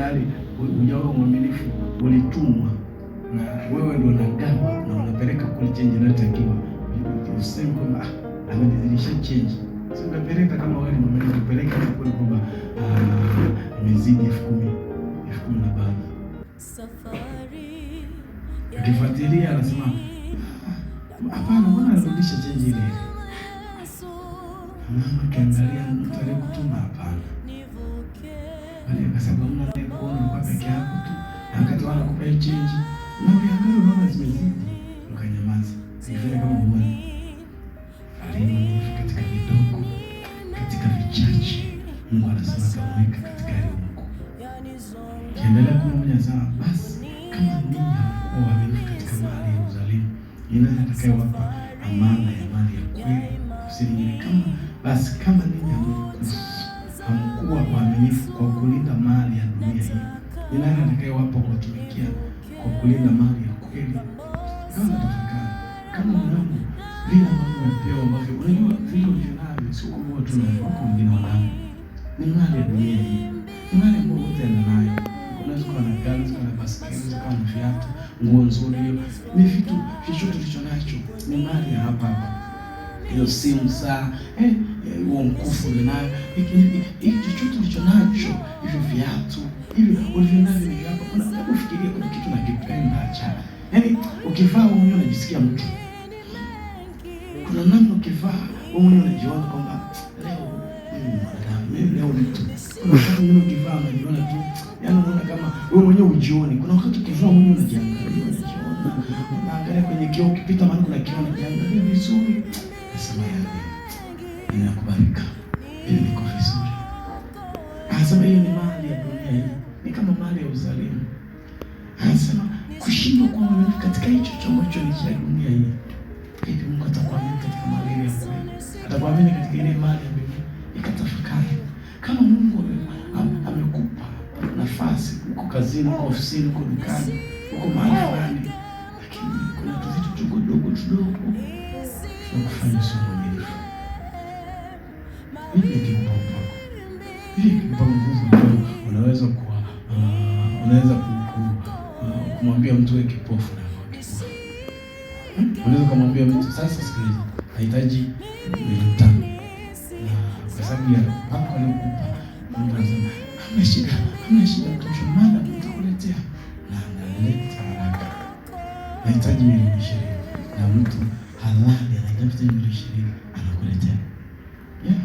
tayari hujawa mwaminifu, ulitumwa na wewe ndio unagawa na unapeleka kule change inayotakiwa. Useme kwamba amenizidisha change. Sio unapeleka kama wewe ni mwaminifu, unapeleka kule kwamba imezidi 10,000 na baadhi. Ukifuatilia anasema hapana, mbona anarudisha change ile? Mama kiangalia mtu aliyekutuma, hapana. Wale akasema mna naye kuona kwa peke yako tu. Na wakati wanakupa change, na ukiangalia unaona zimezidi, ukanyamaza. Sifanye kama mwana. Alimu katika vidogo, katika vichache. Mungu anasema atamweka katika elimu. Kiendelea kumwonya sana, basi kama ninyi hamkuwa waaminifu katika mali ya uzalimu, ni nani atakayewapa amana ya mali ya kweli? Usinione kama basi kama ninyi hamkuwa waaminifu kwa kulinda mali ya dunia hii, ni nani atakayewapa kuwatumikia kwa kulinda mali ya kweli? Kama tafakari, kama mwanangu, vile ambavyo umepewa, ambavyo unajua vile ulivyonavyo, sio kwa watu na wako wengine wanao, ni mali ya dunia hii, ni mali ambayo wote anayo. Unaweza kuwa na gari, kuwa na baskeli, kuwa na viatu, nguo nzuri, hiyo ni vitu chochote tulicho nacho, ni mali ya hapa hapa. Hiyo simu, saa, huo mkufu unayo, hiki chochote tulicho nacho, hivyo viatu, hivyo ulivyonavyo ni hapa. Unafikiria kuna kitu nakipenda acha. Yaani ukivaa wewe mwenyewe unajisikia mtu. Kuna namna ukivaa wewe mwenyewe unajiona kwamba leo mtu. Kuna wakati mwingine ukivaa unajiona tu, yaani unaona kama wewe mwenyewe hujioni. Kuna wakati ukivaa mwenyewe unajiangalia, unaangalia kwenye kioo, ukipita mahali kuna kioo unajiangalia vizuri. Nasema ninakubarika. Ili niko vizuri. Anasema hiyo ni mali ya dunia hii. Ni kama mali ya uzalimu. Anasema kushindwa kwa mwaminifu katika hicho chombo cho ni cha dunia hii. Hivi Mungu atakuamini katika mali ile ya kweli. Atakuamini katika ile mali ya mbinguni. Ikatafakari. Kama Mungu amekupa nafasi, uko kazini, uko ofisini, uko dukani, uko mahali fulani, lakini kuna vitu tudogo kufanya sio mwaminifu. Hivi kimpa upako. Hivi kimpa nguvu, unaweza kumwambia mtu wewe kipofu na kipofu. Unaweza kumwambia mtu sasa, sikiliza, hahitaji milioni 5. Na kwa sababu ya hapo alikupa, mtu anasema hamna shida mtu mada nitakuletea. Na analeta haraka. Hahitaji milioni 20. Na mtu halali anahitaji milioni 20 anakuletea. Yeah.